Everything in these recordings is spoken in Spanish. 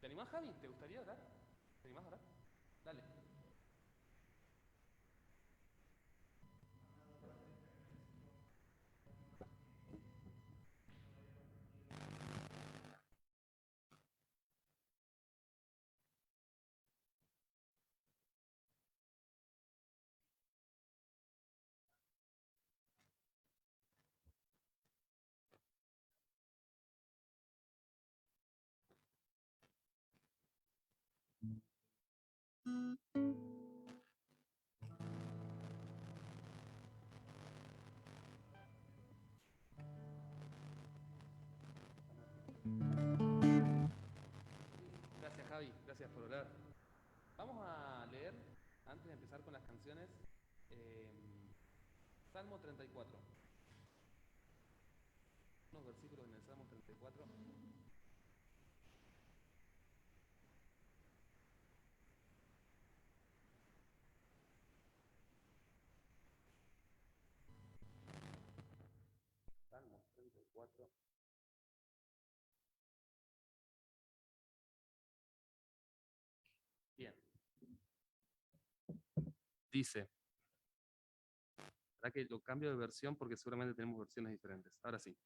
¿Te animás, Javi? ¿Te gustaría orar? ¿Te animás a orar? Dale. Gracias, Javi. Gracias por orar. Vamos a leer, antes de empezar con las canciones, eh, Salmo 34. Unos versículos en el Salmo 34. Salmo 34. Bien. Dice, ¿verdad que lo cambio de versión porque seguramente tenemos versiones diferentes? Ahora sí.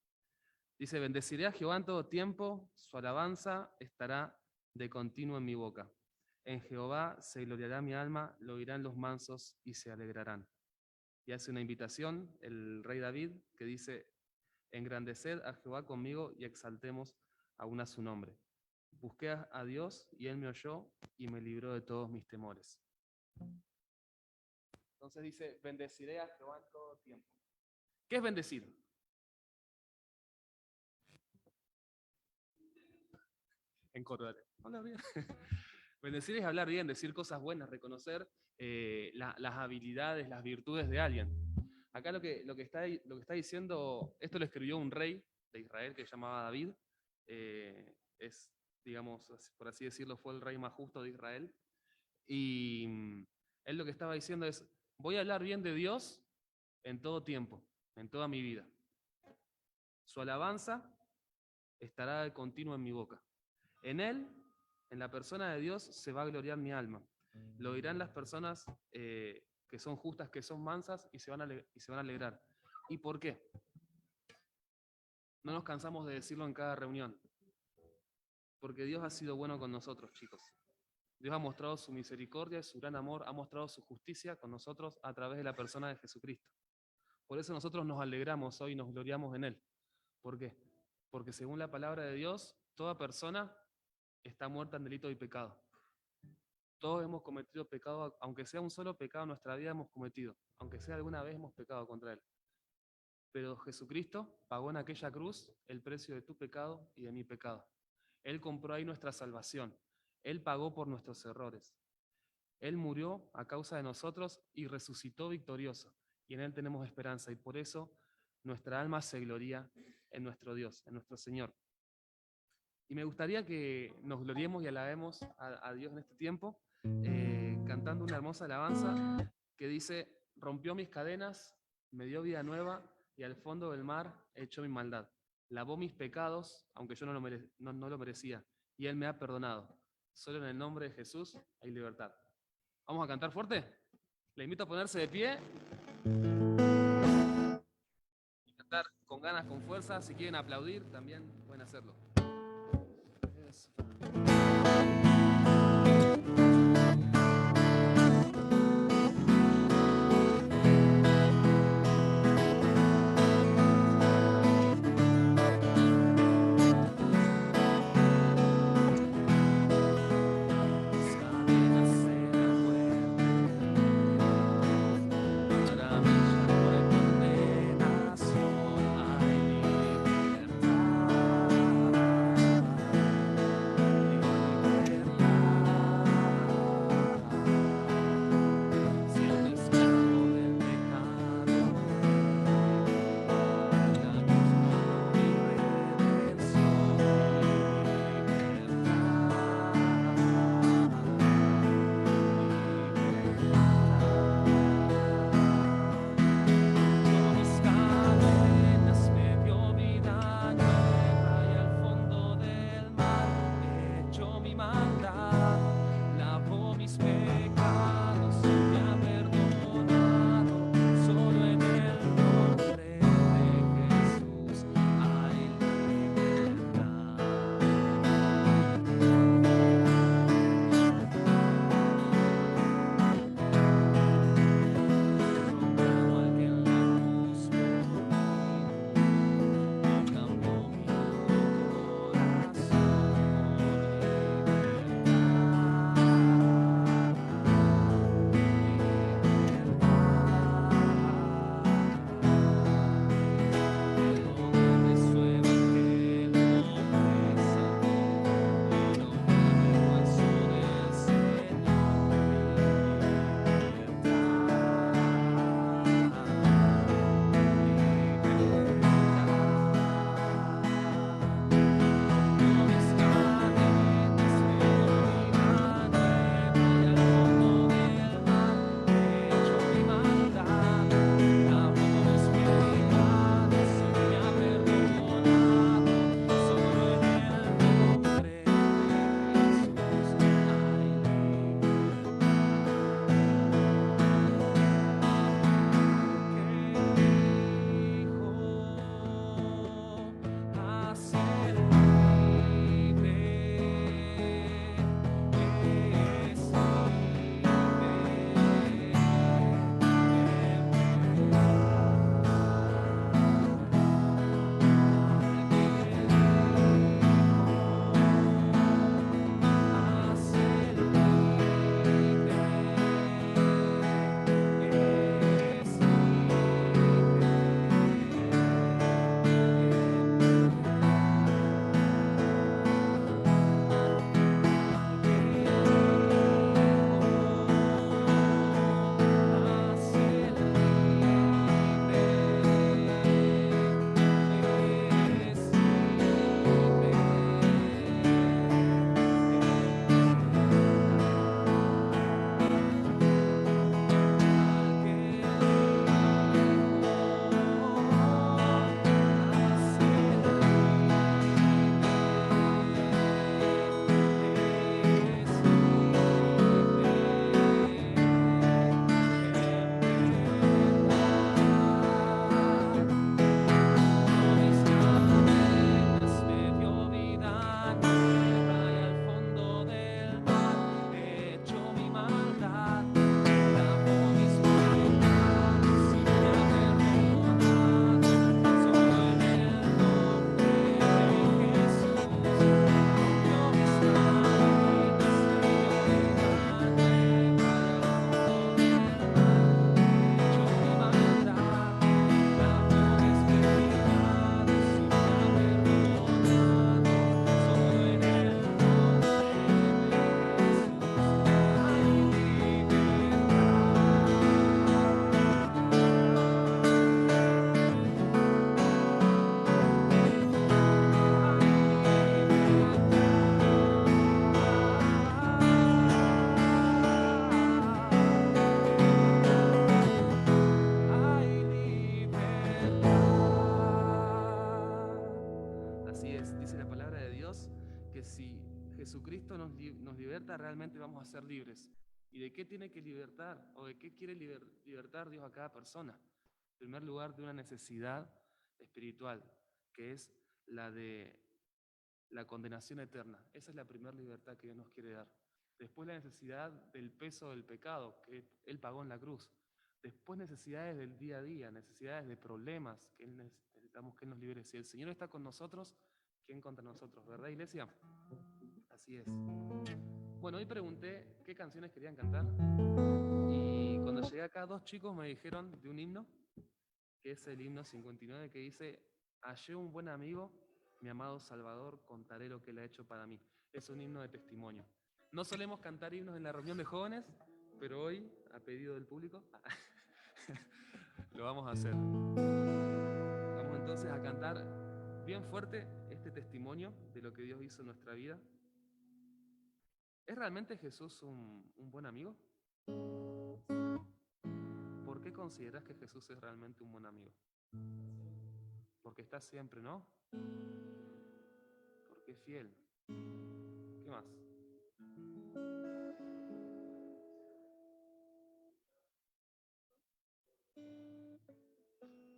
Dice, bendeciré a Jehová en todo tiempo, su alabanza estará de continuo en mi boca. En Jehová se gloriará mi alma, lo oirán los mansos y se alegrarán. Y hace una invitación el rey David que dice, engrandeced a Jehová conmigo y exaltemos aún a su nombre. Busqué a Dios y él me oyó y me libró de todos mis temores. Entonces dice, bendeciré a Jehová en todo tiempo. ¿Qué es bendecir? En coro, dale. Hola, bien. Bendecir es hablar bien, decir cosas buenas, reconocer las habilidades, las virtudes de alguien. Acá lo que está diciendo, esto lo escribió un rey de Israel que se llamaba David, es, digamos, por así decirlo, fue el rey más justo de Israel, y él lo que estaba diciendo es, voy a hablar bien de Dios en todo tiempo, en toda mi vida. Su alabanza estará de continuo en mi boca. En él, en la persona de Dios, se va a gloriar mi alma. Lo dirán las personas que son justas, que son mansas, y se van a alegrar. ¿Y por qué? No nos cansamos de decirlo en cada reunión. Porque Dios ha sido bueno con nosotros, chicos. Dios ha mostrado su misericordia y su gran amor, ha mostrado su justicia con nosotros a través de la persona de Jesucristo. Por eso nosotros nos alegramos hoy y nos gloriamos en Él. ¿Por qué? Porque según la palabra de Dios, toda persona está muerta en delito y pecado. Todos hemos cometido pecado, aunque sea un solo pecado en nuestra vida hemos cometido, aunque sea alguna vez hemos pecado contra Él. Pero Jesucristo pagó en aquella cruz el precio de tu pecado y de mi pecado. Él compró ahí nuestra salvación. Él pagó por nuestros errores. Él murió a causa de nosotros y resucitó victorioso. Y en Él tenemos esperanza. Y por eso nuestra alma se gloria en nuestro Dios, en nuestro Señor. Y me gustaría que nos gloriemos y alabemos a Dios en este tiempo, cantando una hermosa alabanza que dice, rompió mis cadenas, me dio vida nueva y al fondo del mar echó mi maldad. Lavó mis pecados, aunque yo no lo merecía, y Él me ha perdonado. Solo en el nombre de Jesús hay libertad. ¿Vamos a cantar fuerte? Le invito a ponerse de pie y cantar con ganas, con fuerza. Si quieren aplaudir, también pueden hacerlo. Eso. echó mi maldad, lavó mis pecados y me ha perdonado. Solo en el nombre de Jesús hay libertad. Comprado aquel en la cruz por mí, cambió mi corazón. Jesucristo nos liberta, realmente vamos a ser libres. ¿Y de qué tiene que libertar? ¿O de qué quiere libertar Dios a cada persona? En primer lugar, de una necesidad espiritual, que es la de la condenación eterna. Esa es la primera libertad que Dios nos quiere dar. Después la necesidad del peso del pecado, que Él pagó en la cruz. Después necesidades del día a día, necesidades de problemas, que necesitamos que Él nos libere. Si el Señor está con nosotros, ¿quién contra nosotros? ¿Verdad, iglesia? Así es. Bueno, hoy pregunté qué canciones querían cantar y cuando llegué acá 2 chicos me dijeron de un himno, que es el himno 59, que dice: hallé un buen amigo, mi amado Salvador, contaré lo que Él ha hecho para mí. Es un himno de testimonio. No solemos cantar himnos en la reunión de jóvenes, pero hoy, a pedido del público, lo vamos a hacer. Vamos entonces a cantar bien fuerte este testimonio de lo que Dios hizo en nuestra vida. ¿Es realmente Jesús un buen amigo? ¿Por qué consideras que Jesús es realmente un buen amigo? Porque está siempre, ¿no? Porque es fiel. ¿Qué más?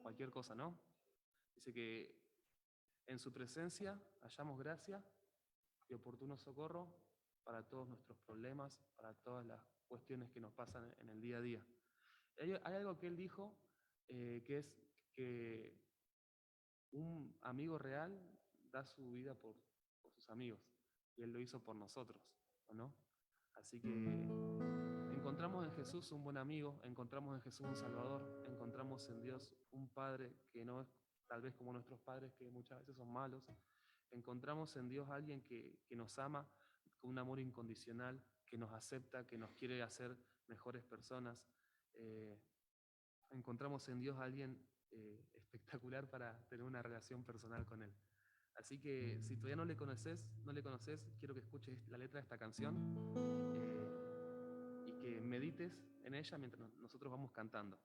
Cualquier cosa, ¿no? Dice que en su presencia hallamos gracia y oportuno socorro para todos nuestros problemas, para todas las cuestiones que nos pasan en el día a día. Hay algo que él dijo, que es que un amigo real da su vida por sus amigos, y él lo hizo por nosotros, ¿o no? Así que encontramos en Jesús un buen amigo, encontramos en Jesús un Salvador, encontramos en Dios un Padre que no es tal vez como nuestros padres, que muchas veces son malos. Encontramos en Dios a alguien que nos ama con un amor incondicional, que nos acepta, que nos quiere hacer mejores personas. Encontramos en Dios a alguien espectacular para tener una relación personal con Él. Así que si todavía no le conoces, quiero que escuches la letra de esta canción y que medites en ella mientras nosotros vamos cantando.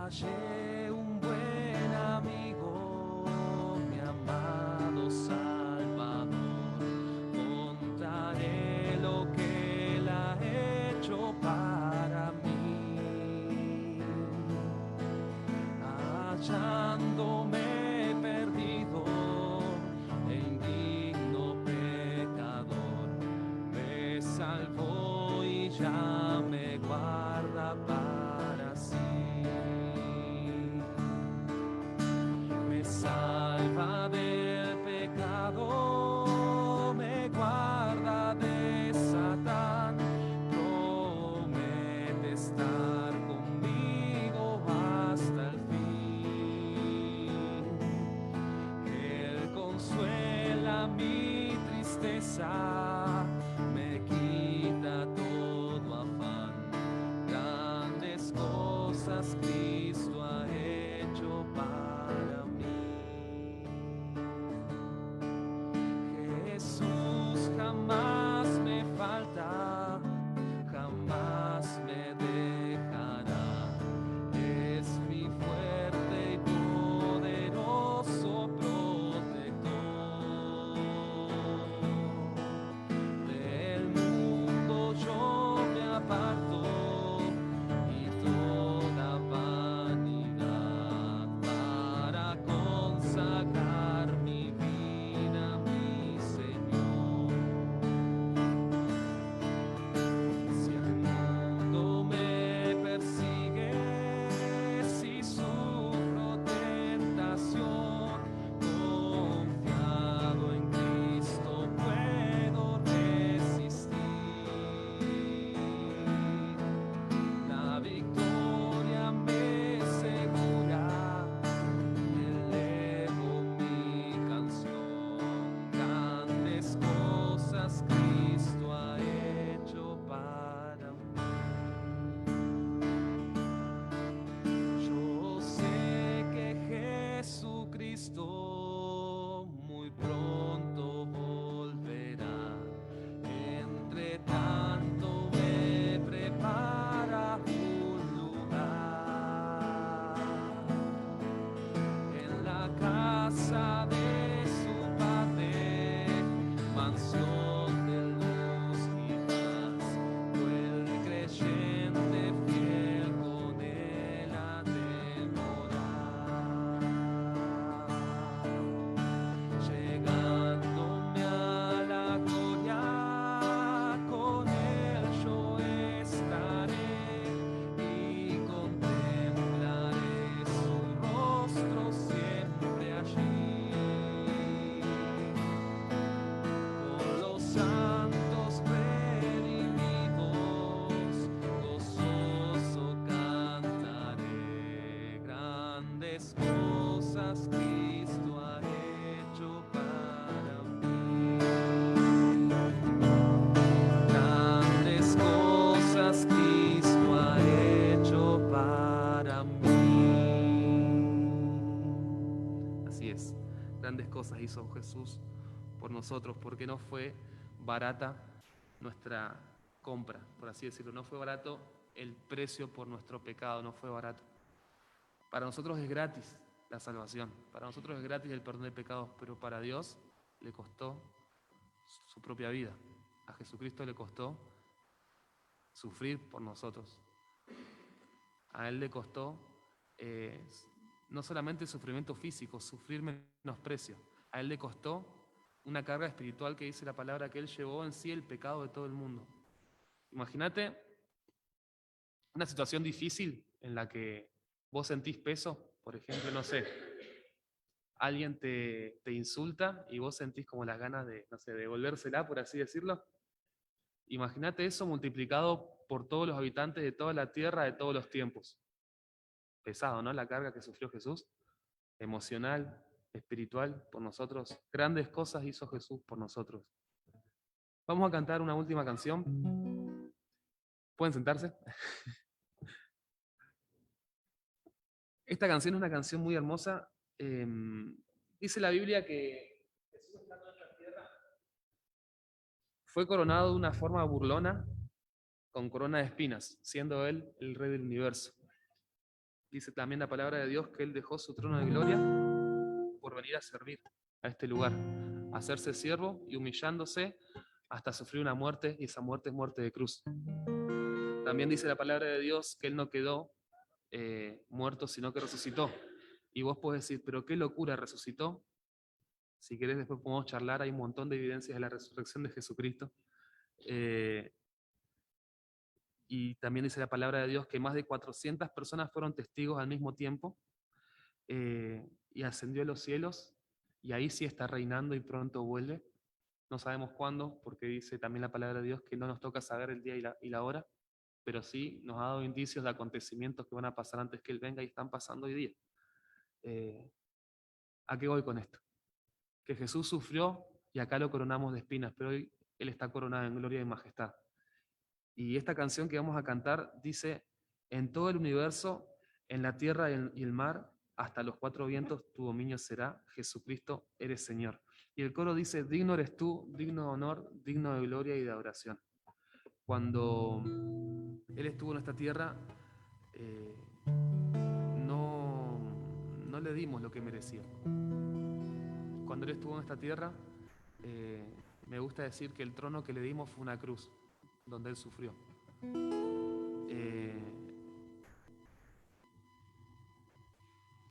Hallé un buen amigo, mi amado Salvador. Contaré lo que Él ha hecho para mí. Hallándome perdido e indigno pecador, me salvó y ya me guarda para sí. Me salva del pecado, me guarda de Satán, promete estar conmigo hasta el fin. Él consuela mi tristeza, me quita todo afán, grandes cosas Cristo ha hecho para mí. Jesús jamás me falta, jamás me dejará. Es mi fuerte y poderoso protector. Del mundo yo me aparto y toda vanidad para consagrar mi vida a mi Señor. Si el mundo me persigue, si sufro tentación, confiado en Cristo puedo resistir. La victoria me segura, elevo mi canción, grandes cosas Cristo ha hecho para mí. Yo sé que Jesucristo muy pronto volverá, entre tanto me prepara un lugar en la casa de su Padre, mansión de luz y paz. El creyente fiel con Él ha de morar. Llegándome a la gloria, con Él yo estaré y contemplaré su rostro siempre allí. Con los santos redimidos, gozoso cantaré, grandes cosas Cristo ha hecho para mí. Grandes cosas Cristo ha hecho para mí. grandes cosas hizo Jesús por nosotros, porque no fue barata nuestra compra, por así decirlo. No fue barato el precio por nuestro pecado, no fue barato. Para nosotros es gratis la salvación, para nosotros es gratis el perdón de pecados, pero para Dios le costó su propia vida. A Jesucristo le costó sufrir por nosotros. A Él le costó no solamente el sufrimiento físico, sufrir menosprecio. A Él le costó una carga espiritual que dice la palabra que Él llevó en sí el pecado de todo el mundo. Imagínate una situación difícil en la que vos sentís peso, por ejemplo, no sé, alguien te insulta y vos sentís como las ganas de, no sé, devolvérsela, por así decirlo. Imagínate eso multiplicado por todos los habitantes de toda la tierra de todos los tiempos. Pesado, ¿no? La carga que sufrió Jesús, emocional, espiritual, por nosotros. Grandes cosas hizo Jesús por nosotros. Vamos a cantar una última canción. ¿Pueden sentarse? Esta canción es una canción muy hermosa. Dice la Biblia que Jesús, estando en esta tierra, fue coronado de una forma burlona, con corona de espinas, siendo Él el Rey del universo. Dice también la palabra de Dios que Él dejó su trono de gloria por venir a servir a este lugar, a hacerse siervo y humillándose hasta sufrir una muerte, y esa muerte es muerte de cruz. También dice la palabra de Dios que Él no quedó muerto, sino que resucitó. Y vos podés decir, pero qué locura, resucitó. Si querés después podemos charlar, hay un montón de evidencias de la resurrección de Jesucristo. Y también dice la palabra de Dios que más de 400 personas fueron testigos al mismo tiempo, y ascendió a los cielos, y ahí sí está reinando y pronto vuelve. No sabemos cuándo, porque dice también la palabra de Dios que no nos toca saber el día y la hora, pero sí nos ha dado indicios de acontecimientos que van a pasar antes que Él venga y están pasando hoy día. ¿A qué voy con esto? Que Jesús sufrió y acá lo coronamos de espinas, pero hoy Él está coronado en gloria y majestad. Y esta canción que vamos a cantar dice: en todo el universo, en la tierra y el mar, hasta los cuatro vientos, tu dominio será. Jesucristo, eres Señor. Y el coro dice: digno eres tú, digno de honor, digno de gloria y de adoración. Cuando Él estuvo en esta tierra, no le dimos lo que merecía. Cuando Él estuvo en esta tierra, me gusta decir que el trono que le dimos fue una cruz, donde Él sufrió.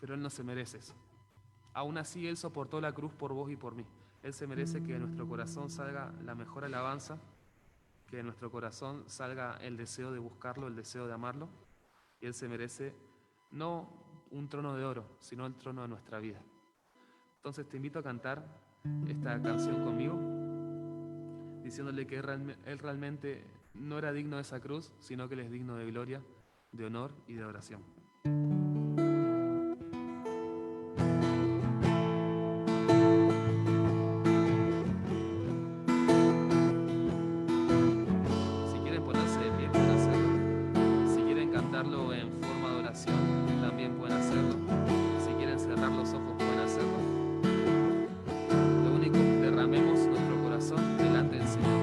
Pero Él no se merece eso. Aún así, Él soportó la cruz por vos y por mí. Él se merece que de nuestro corazón salga la mejor alabanza, que de nuestro corazón salga el deseo de buscarlo, el deseo de amarlo. Y Él se merece no un trono de oro, sino el trono de nuestra vida. Entonces te invito a cantar esta canción conmigo, diciéndole que Él realmente no era digno de esa cruz, sino que Él es digno de gloria, de honor y de adoración. Si quieren ponerse de pie, pueden hacerlo. Si quieren cantarlo en forma de oración, también pueden hacerlo. Si quieren cerrar los ojos, pueden hacerlo. Lo único, derramemos nuestro corazón delante del Señor.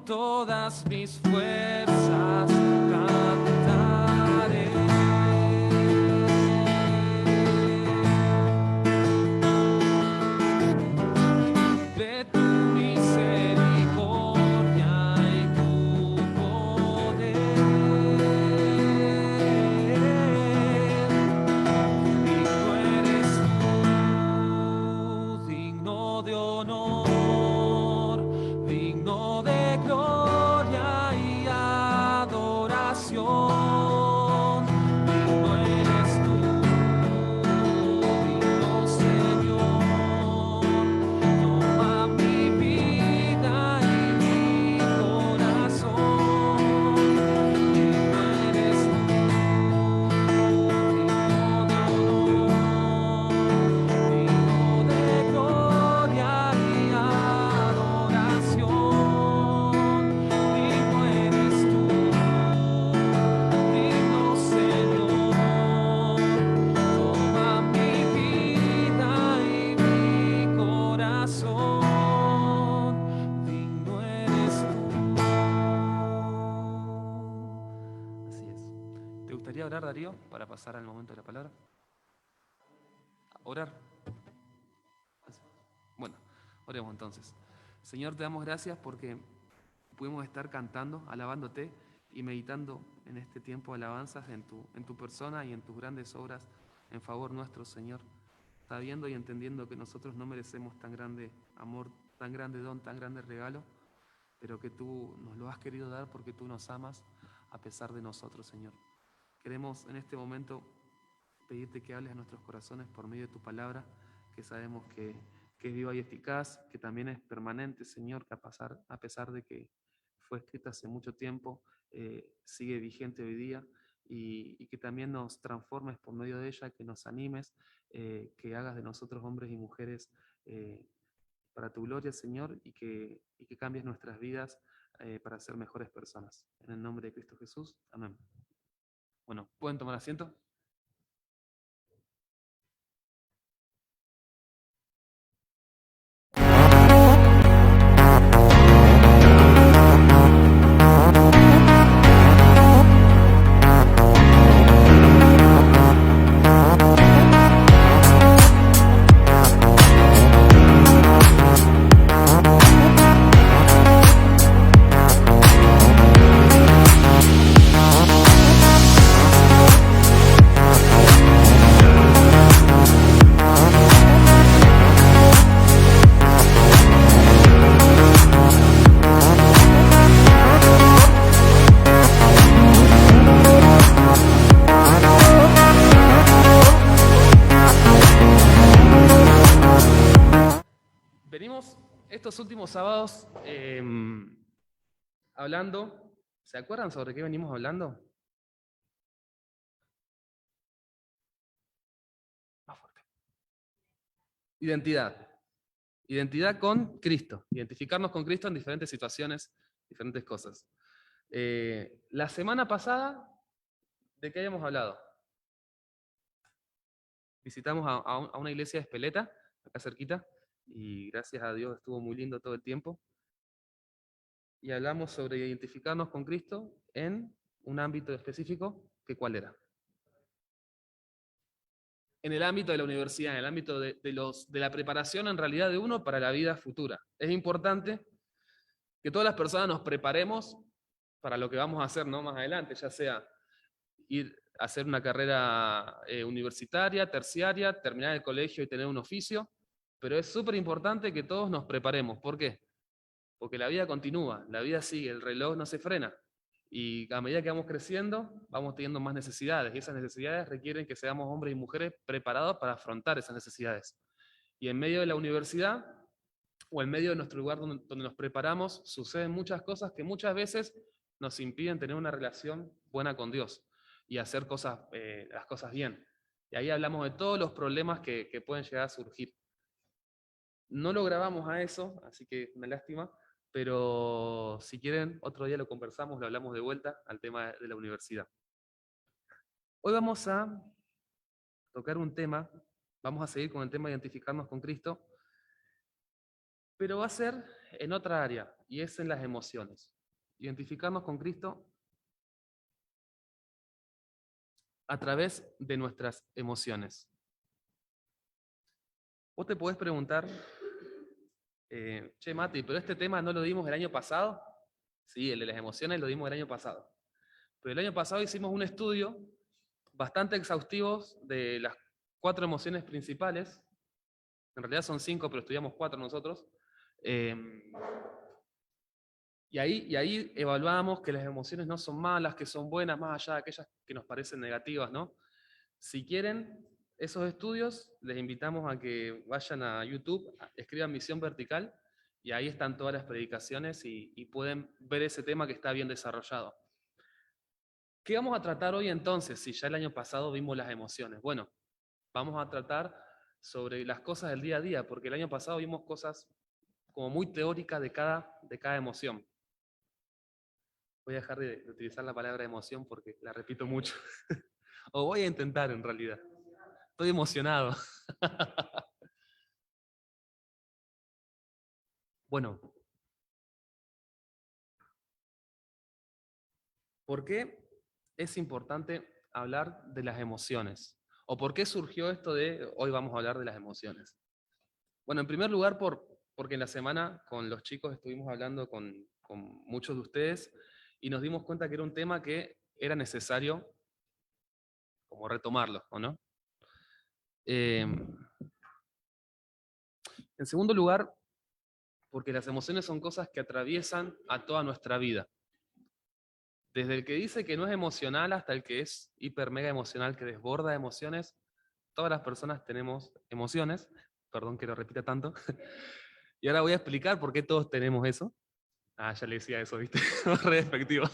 todas mis fuerzas cantaré. De tu misericordia y tu poder. Digno eres tú, digno de honor, digno de gloria y adoración. Digno eres tú, digno Señor. Toma mi vida y mi corazón. Digno eres tú, digno de honor, digno de gloria y adoración. Digno eres tú, digno Señor. Toma mi vida y mi corazón. Digno eres tú. Así es. ¿Te gustaría orar, Darío, para pasar al momento de la palabra? ¿Orar? Bueno, oremos entonces. Señor, te damos gracias porque pudimos estar cantando, alabándote y meditando en este tiempo de alabanzas en tu persona y en tus grandes obras en favor nuestro, Señor. Sabiendo y entendiendo que nosotros no merecemos tan grande amor, tan grande don, tan grande regalo, pero que tú nos lo has querido dar porque tú nos amas a pesar de nosotros, Señor. Queremos en este momento pedirte que hables a nuestros corazones por medio de tu palabra, que sabemos que es viva y eficaz, que también es permanente, Señor, que a pesar de que fue escrita hace mucho tiempo, sigue vigente hoy día, y que también nos transformes por medio de ella, que nos animes, que hagas de nosotros hombres y mujeres para tu gloria, Señor, y que cambies nuestras vidas para ser mejores personas. En el nombre de Cristo Jesús. Amén. Bueno, ¿pueden tomar asiento? Venimos estos últimos sábados hablando, ¿se acuerdan sobre qué venimos hablando? Más fuerte. Identidad. Identidad con Cristo. Identificarnos con Cristo en diferentes situaciones, diferentes cosas. La semana pasada, ¿de qué habíamos hablado? Visitamos a una iglesia de Espeleta, acá cerquita, y gracias a Dios estuvo muy lindo todo el tiempo. Y hablamos sobre identificarnos con Cristo en un ámbito específico, que ¿cuál era? En el ámbito de la universidad, en el ámbito de la preparación en realidad de uno para la vida futura. Es importante que todas las personas nos preparemos para lo que vamos a hacer, ¿no? Más adelante, ya sea ir a hacer una carrera universitaria, terciaria, terminar el colegio y tener un oficio, pero es súper importante que todos nos preparemos. ¿Por qué? Porque la vida continúa, la vida sigue, el reloj no se frena. Y a medida que vamos creciendo, vamos teniendo más necesidades. Y esas necesidades requieren que seamos hombres y mujeres preparados para afrontar esas necesidades. Y en medio de la universidad, o en medio de nuestro lugar donde nos preparamos, suceden muchas cosas que muchas veces nos impiden tener una relación buena con Dios y hacer las cosas bien. Y ahí hablamos de todos los problemas que pueden llegar a surgir. No lo grabamos a eso, así que una lástima, pero si quieren, otro día lo conversamos, lo hablamos de vuelta al tema de la universidad. Hoy vamos a tocar un tema, vamos a seguir con el tema de identificarnos con Cristo, pero va a ser en otra área, y es en las emociones. identificarnos con Cristo a través de nuestras emociones. Vos te podés preguntar, che Mati, pero este tema no lo dimos el año pasado. Sí, el de las emociones lo dimos el año pasado. Pero el año pasado hicimos un estudio bastante exhaustivo de las 4 emociones principales. En realidad son 5, pero estudiamos 4 nosotros. Eh, y ahí evaluamos que las emociones no son malas, que son buenas, más allá de aquellas que nos parecen negativas, ¿no? Si quieren esos estudios, les invitamos a que vayan a YouTube, escriban Misión Vertical, y ahí están todas las predicaciones y pueden ver ese tema que está bien desarrollado. ¿Qué vamos a tratar hoy entonces, si ya el año pasado vimos las emociones? Bueno, vamos a tratar sobre las cosas del día a día, porque el año pasado vimos cosas como muy teóricas de cada emoción. Voy a dejar de utilizar la palabra emoción porque la repito mucho. O voy a intentar en realidad. Estoy emocionado. Bueno, ¿por qué es importante hablar de las emociones? ¿O por qué surgió esto de hoy vamos a hablar de las emociones? Bueno, en primer lugar, porque en la semana con los chicos estuvimos hablando con muchos de ustedes y nos dimos cuenta que era un tema que era necesario como retomarlo, ¿o no? Eh, en segundo lugar, porque las emociones son cosas que atraviesan a toda nuestra vida. Desde el que dice que no es emocional hasta el que es hiper mega emocional, que desborda emociones, todas las personas tenemos emociones. Perdón que lo repita tanto. Y ahora voy a explicar por qué todos tenemos eso. Ah, ya le decía eso, ¿viste? Re despectivo.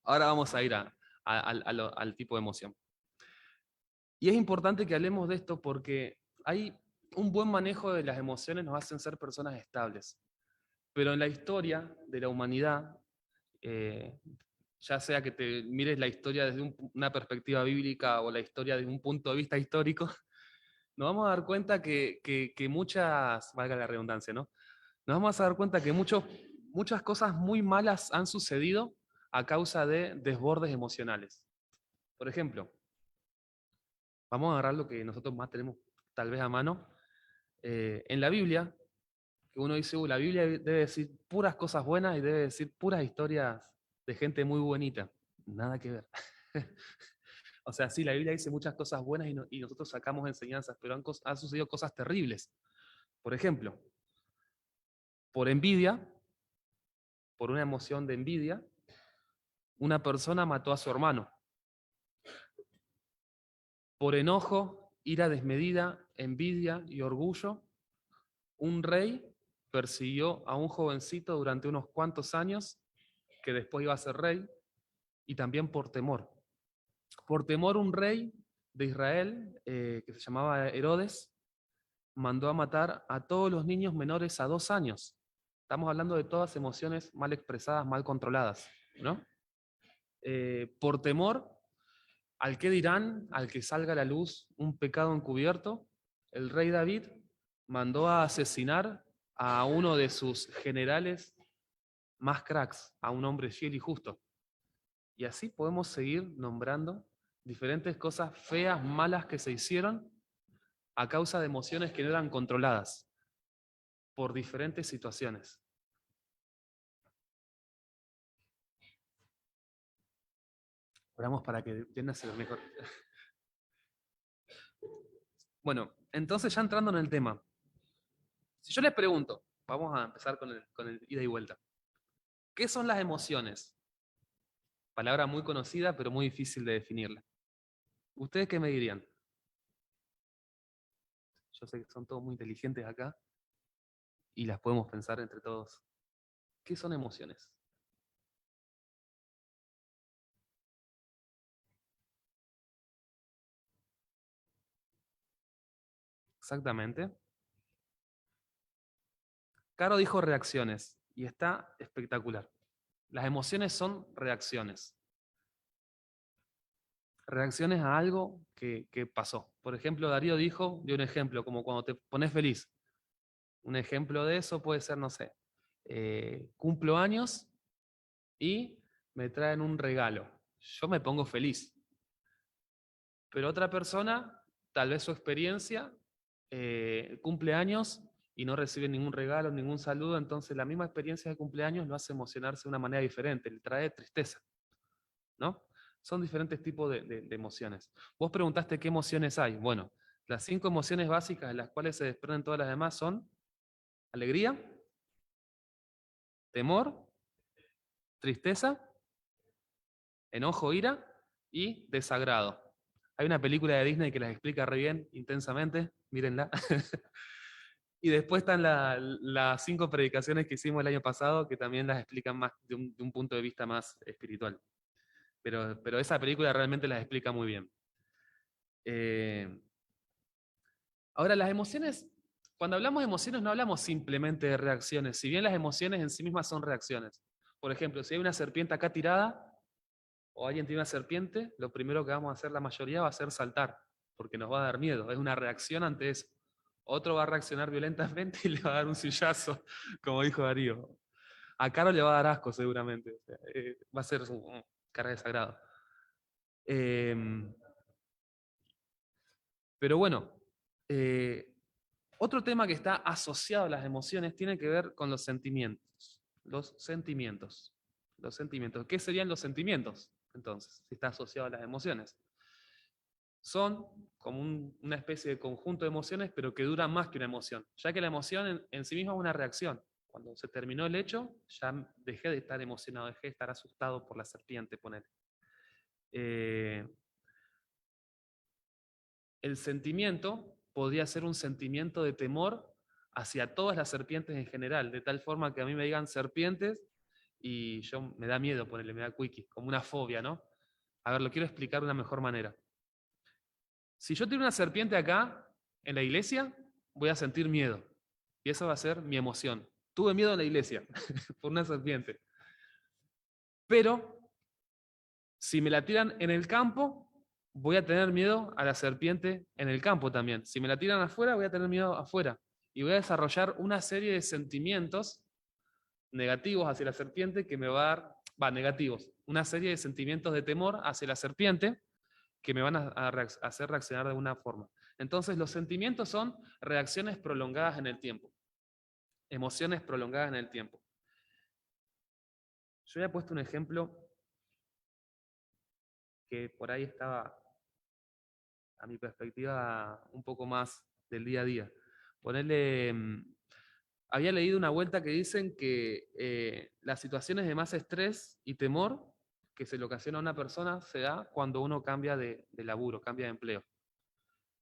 Ahora vamos a ir al tipo de emoción. Y es importante que hablemos de esto porque hay un buen manejo de las emociones nos hacen ser personas estables. Pero en la historia de la humanidad, eh, ya sea que te mires la historia desde una perspectiva bíblica o la historia desde un punto de vista histórico, nos vamos a dar cuenta que muchas, valga la redundancia, ¿no? Nos vamos a dar cuenta que muchas cosas muy malas han sucedido a causa de desbordes emocionales. Por ejemplo, vamos a agarrar lo que nosotros más tenemos tal vez a mano. En la Biblia, que uno dice, la Biblia debe decir puras cosas buenas y debe decir puras historias de gente muy bonita. Nada que ver. O sea, sí, la Biblia dice muchas cosas buenas y nosotros sacamos enseñanzas, pero han sucedido cosas terribles. Por ejemplo, por envidia, por una emoción de envidia, una persona mató a su hermano. Por enojo, ira desmedida, envidia y orgullo, un rey persiguió a un jovencito durante unos cuantos años, que después iba a ser rey, y también por temor. Por temor, un rey de Israel, que se llamaba Herodes, mandó a matar a todos los niños menores a 2 años. Estamos hablando de todas emociones mal expresadas, mal controladas, ¿no? Por temor, al que dirán, al que salga a la luz un pecado encubierto, el rey David mandó a asesinar a uno de sus generales más cracks, a un hombre fiel y justo. Y así podemos seguir nombrando diferentes cosas feas, malas que se hicieron a causa de emociones que no eran controladas por diferentes situaciones. Oramos para que entiendan lo mejor. Bueno, entonces ya entrando en el tema, si yo les pregunto, vamos a empezar con el ida y vuelta. ¿Qué son las emociones? Palabra muy conocida, pero muy difícil de definirla. ¿Ustedes qué me dirían? Yo sé que son todos muy inteligentes acá y las podemos pensar entre todos. ¿Qué son emociones? Exactamente. Caro dijo reacciones y está espectacular. Las emociones son reacciones. Reacciones a algo que pasó. Por ejemplo, Darío dio un ejemplo, como cuando te pones feliz. Un ejemplo de eso puede ser, no sé, cumplo años y me traen un regalo. Yo me pongo feliz. Pero otra persona, tal vez su experiencia, cumple años y no recibe ningún regalo, ningún saludo, entonces la misma experiencia de cumpleaños lo hace emocionarse de una manera diferente, le trae tristeza, ¿no? Son diferentes tipos de emociones. Vos preguntaste qué emociones hay. Bueno, las 5 emociones básicas de las cuales se desprenden todas las demás son alegría, temor, tristeza, enojo, ira y desagrado. Hay una película de Disney que las explica re bien, intensamente, mírenla. Y después están las 5 predicaciones que hicimos el año pasado, que también las explican más de un punto de vista más espiritual. Pero esa película realmente las explica muy bien. Ahora, las emociones, cuando hablamos de emociones no hablamos simplemente de reacciones, si bien las emociones en sí mismas son reacciones. Por ejemplo, si hay una serpiente acá tirada, o alguien tiene una serpiente, lo primero que vamos a hacer la mayoría va a ser saltar, porque nos va a dar miedo, es una reacción ante eso. Otro va a reaccionar violentamente y le va a dar un sillazo, como dijo Darío. A Caro le va a dar asco seguramente, o sea, va a ser un cara de desagrado. Pero bueno, eh, otro tema que está asociado a las emociones tiene que ver con los sentimientos. Los sentimientos. Los sentimientos. ¿Qué serían los sentimientos? Entonces, si está asociado a las emociones. Son como una especie de conjunto de emociones, pero que duran más que una emoción, ya que la emoción en sí misma es una reacción. Cuando se terminó el hecho, ya dejé de estar emocionado, dejé de estar asustado por la serpiente, ponele. El sentimiento podría ser un sentimiento de temor hacia todas las serpientes en general, de tal forma que a mí me digan serpientes y yo me da miedo ponerle, me da quickie, como una fobia, ¿no? A ver, lo quiero explicar de una mejor manera. Si yo tengo una serpiente acá, en la iglesia, voy a sentir miedo. Y esa va a ser mi emoción. Tuve miedo en la iglesia por una serpiente. Pero si me la tiran en el campo, voy a tener miedo a la serpiente en el campo también. Si me la tiran afuera, voy a tener miedo afuera. Y voy a desarrollar una serie de sentimientos negativos hacia la serpiente que me va a dar, negativos, una serie de sentimientos de temor hacia la serpiente que me van a hacer reaccionar de una forma. Entonces, los sentimientos son reacciones prolongadas en el tiempo, emociones prolongadas en el tiempo. Yo había puesto un ejemplo que por ahí estaba, a mi perspectiva, un poco más del día a día. Ponerle, había leído una vuelta que dicen que las situaciones de más estrés y temor que se le ocasiona a una persona se da cuando uno cambia de laburo, cambia de empleo.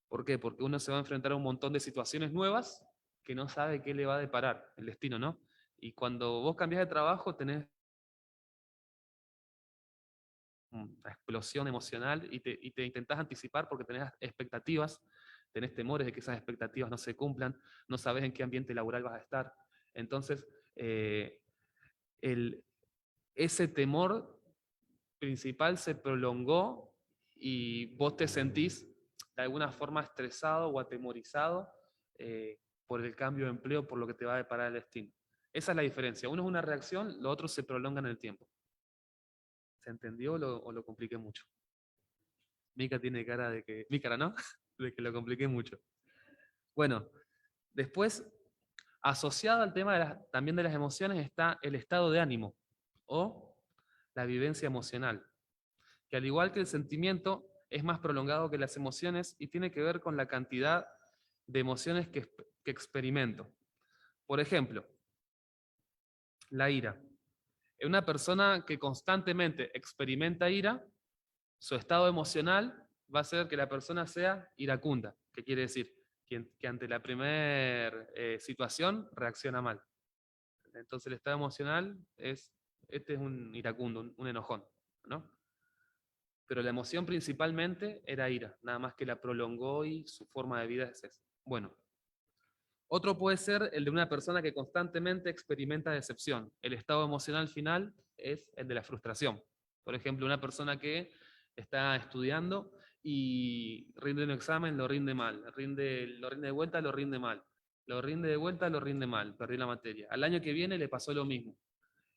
¿Por qué? Porque uno se va a enfrentar a un montón de situaciones nuevas que no sabe qué le va a deparar el destino, ¿no? Y cuando vos cambias de trabajo tenés una explosión emocional y te intentás anticipar porque tenés expectativas, tenés temores de que esas expectativas no se cumplan, no sabes en qué ambiente laboral vas a estar. Entonces, el, ese temor principal se prolongó y vos te sentís de alguna forma estresado o atemorizado por el cambio de empleo, por lo que te va a deparar el destino. Esa es la diferencia. Uno es una reacción, lo otro se prolonga en el tiempo. ¿Se entendió o lo compliqué mucho? Mica tiene cara de que... Mi cara, ¿no? De que lo compliqué mucho. Bueno, después, asociado al tema también de las emociones, está el estado de ánimo o la vivencia emocional, que al igual que el sentimiento, es más prolongado que las emociones y tiene que ver con la cantidad de emociones que experimento. Por ejemplo, la ira. En una persona que constantemente experimenta ira, su estado emocional va a ser que la persona sea iracunda. ¿Qué quiere decir? Que ante la primera situación reacciona mal. Entonces el estado emocional este es un iracundo, un enojón, ¿no? Pero la emoción principalmente era ira, nada más que la prolongó y su forma de vida es esa. Bueno, otro puede ser el de una persona que constantemente experimenta decepción. El estado emocional final es el de la frustración. Por ejemplo, una persona que está estudiando y rinde un examen, lo rinde mal, lo rinde de vuelta, lo rinde mal. Lo rinde de vuelta, lo rinde mal, perdió la materia. Al año que viene le pasó lo mismo.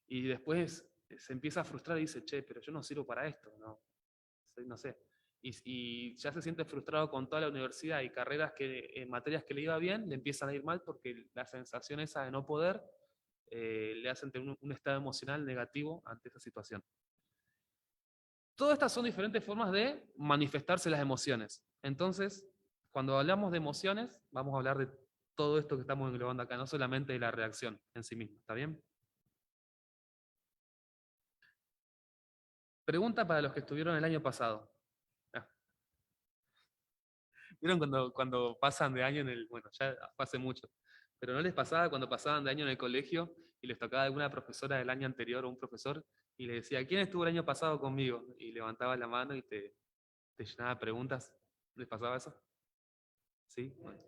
Y después se empieza a frustrar y dice, che, pero yo no sirvo para esto, no sé. Y ya se siente frustrado con toda la universidad y carreras que, en materias que le iba bien, le empiezan a ir mal porque la sensación esa de no poder le hacen tener un estado emocional negativo ante esa situación. Todas estas son diferentes formas de manifestarse las emociones. Entonces, cuando hablamos de emociones, vamos a hablar de todo esto que estamos englobando acá, no solamente de la reacción en sí misma. ¿Está bien? Pregunta para los que estuvieron el año pasado. Ah, ¿vieron cuando pasan de año en el... Bueno, ya fue hace mucho, pero ¿no les pasaba cuando pasaban de año en el colegio y les tocaba alguna profesora del año anterior o un profesor y le decía, ¿quién estuvo el año pasado conmigo? Y levantaba la mano y te llenaba de preguntas. ¿Les pasaba eso? Sí. Bueno,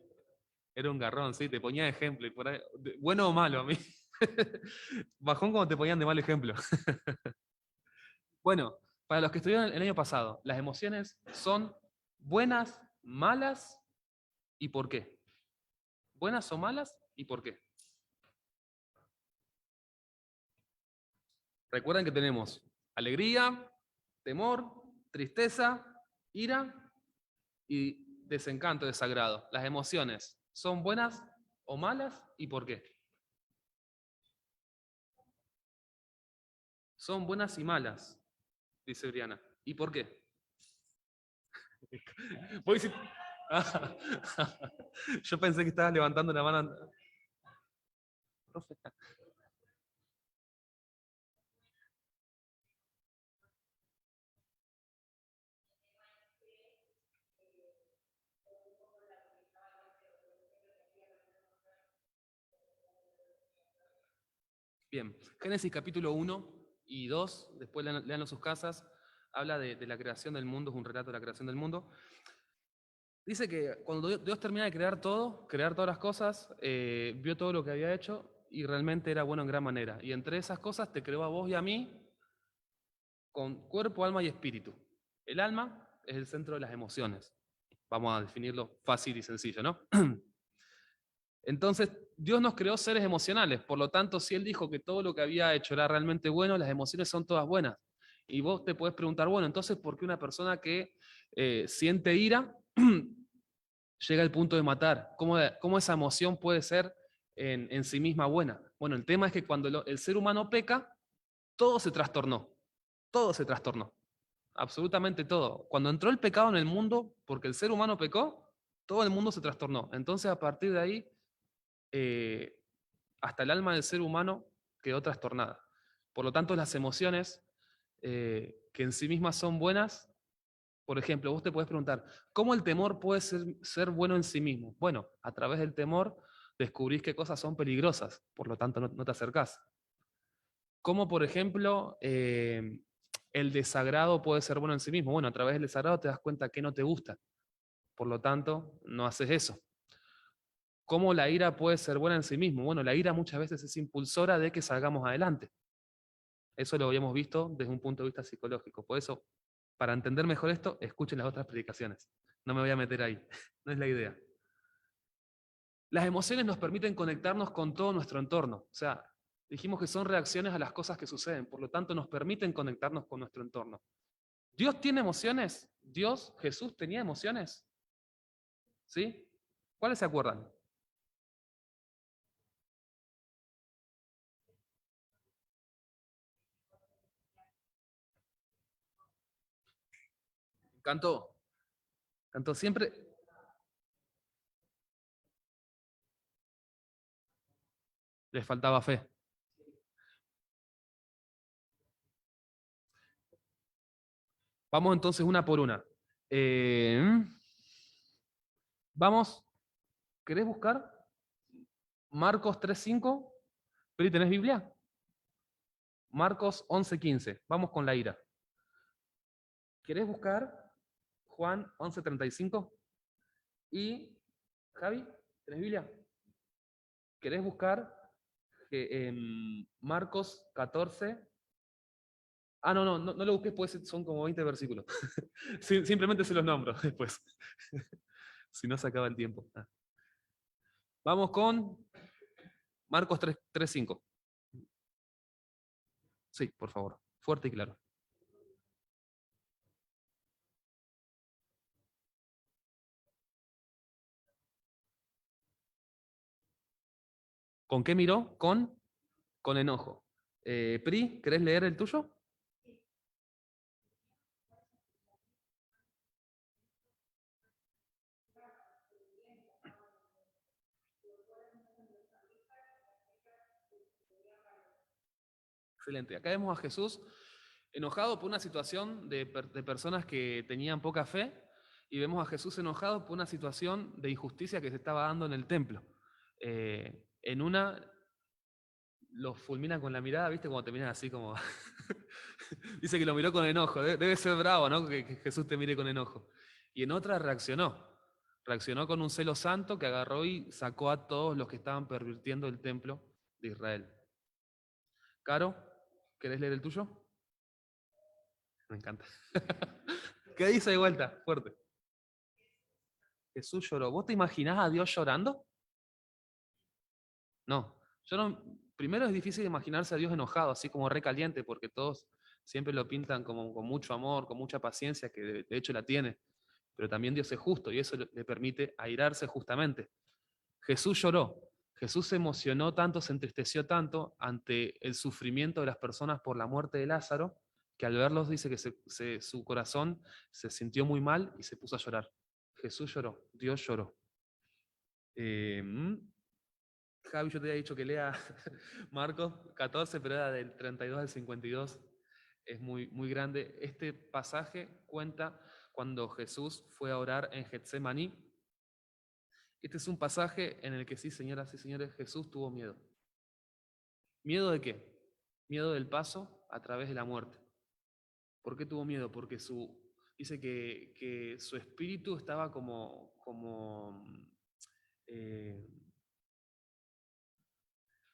era un garrón, sí, te ponía de ejemplo. Y por ahí, bueno o malo, a mí. Bajón como te ponían de mal ejemplo. Bueno, para los que estuvieron el año pasado, las emociones son buenas, malas y por qué. ¿Buenas o malas y por qué? Recuerden que tenemos alegría, temor, tristeza, ira y desencanto, desagrado. Las emociones son buenas o malas y por qué. Son buenas y malas, dice Briana. ¿Y por qué? Voy a decir- Yo pensé que estabas levantando la mano. Bien, Génesis capítulo 1 y 2, después leanlo en sus casas, habla de la creación del mundo, es un relato de la creación del mundo. Dice que cuando Dios termina de crear todo, crear todas las cosas, vio todo lo que había hecho y realmente era bueno en gran manera. Y entre esas cosas te creó a vos y a mí con cuerpo, alma y espíritu. El alma es el centro de las emociones. Vamos a definirlo fácil y sencillo, ¿no? Entonces, Dios nos creó seres emocionales, por lo tanto, si Él dijo que todo lo que había hecho era realmente bueno, las emociones son todas buenas. Y vos te podés preguntar, bueno, entonces, ¿por qué una persona que siente ira llega al punto de matar? ¿Cómo esa emoción puede ser en sí misma buena? Bueno, el tema es que cuando el ser humano peca, todo se trastornó, todo se trastornó, absolutamente todo. Cuando entró el pecado en el mundo, porque el ser humano pecó, todo el mundo se trastornó. Entonces, a partir de ahí, eh, hasta el alma del ser humano quedó trastornada. Por lo tanto, las emociones que en sí mismas son buenas, por ejemplo, vos te podés preguntar, ¿cómo el temor puede ser bueno en sí mismo? Bueno, a través del temor descubrís qué cosas son peligrosas, por lo tanto no te acercás. ¿Cómo, por ejemplo, el desagrado puede ser bueno en sí mismo? Bueno, a través del desagrado te das cuenta que no te gusta, por lo tanto no haces eso. ¿Cómo la ira puede ser buena en sí mismo? Bueno, la ira muchas veces es impulsora de que salgamos adelante. Eso lo habíamos visto desde un punto de vista psicológico. Por eso, para entender mejor esto, escuchen las otras predicaciones. No me voy a meter ahí, no es la idea. Las emociones nos permiten conectarnos con todo nuestro entorno. O sea, dijimos que son reacciones a las cosas que suceden, por lo tanto nos permiten conectarnos con nuestro entorno. ¿Dios tiene emociones? ¿Dios, Jesús tenía emociones? ¿Sí? ¿Cuáles se acuerdan? Cantó, cantó siempre, les faltaba fe. Vamos entonces una por una. Eh, vamos, ¿querés buscar Marcos 3:5? ¿Pero tenés Biblia? Marcos 11:15. Vamos con la ira. ¿Querés buscar Juan 11:35? Y, Javi, ¿tenés Biblia? ¿Querés buscar Marcos 14? Ah, no lo busques, pues son como 20 versículos. Simplemente se los nombro después. Si no se acaba el tiempo. Ah. Vamos con Marcos 3:5. Sí, por favor. Fuerte y claro. ¿Con qué miró? Con enojo. Pri, ¿querés leer el tuyo? Excelente. Acá vemos a Jesús enojado por una situación de personas que tenían poca fe y vemos a Jesús enojado por una situación de injusticia que se estaba dando en el templo. En una los fulmina con la mirada, ¿viste? Como te miran así como... Dice que lo miró con enojo. Debe ser bravo, ¿no? Que Jesús te mire con enojo. Y en otra reaccionó. Reaccionó con un celo santo que agarró y sacó a todos los que estaban pervirtiendo el templo de Israel. Caro, ¿querés leer el tuyo? Me encanta. ¿Qué dice de vuelta? Fuerte. Jesús lloró. ¿Vos te imaginás a Dios llorando? No. Yo no. Primero es difícil imaginarse a Dios enojado, así como recaliente, porque todos siempre lo pintan como con mucho amor, con mucha paciencia, que de hecho la tiene. Pero también Dios es justo y eso le permite airarse justamente. Jesús lloró. Jesús se emocionó tanto, se entristeció tanto ante el sufrimiento de las personas por la muerte de Lázaro, que al verlos dice que su corazón se sintió muy mal y se puso a llorar. Jesús lloró, Dios lloró. Eh, Javi, yo te había dicho que lea Marcos 14, pero era del 32 al 52. Es muy, muy grande. Este pasaje cuenta cuando Jesús fue a orar en Getsemaní. Este es un pasaje en el que sí, señoras y señores, Jesús tuvo miedo. ¿Miedo de qué? Miedo del paso a través de la muerte. ¿Por qué tuvo miedo? Porque dice que su espíritu estaba eh,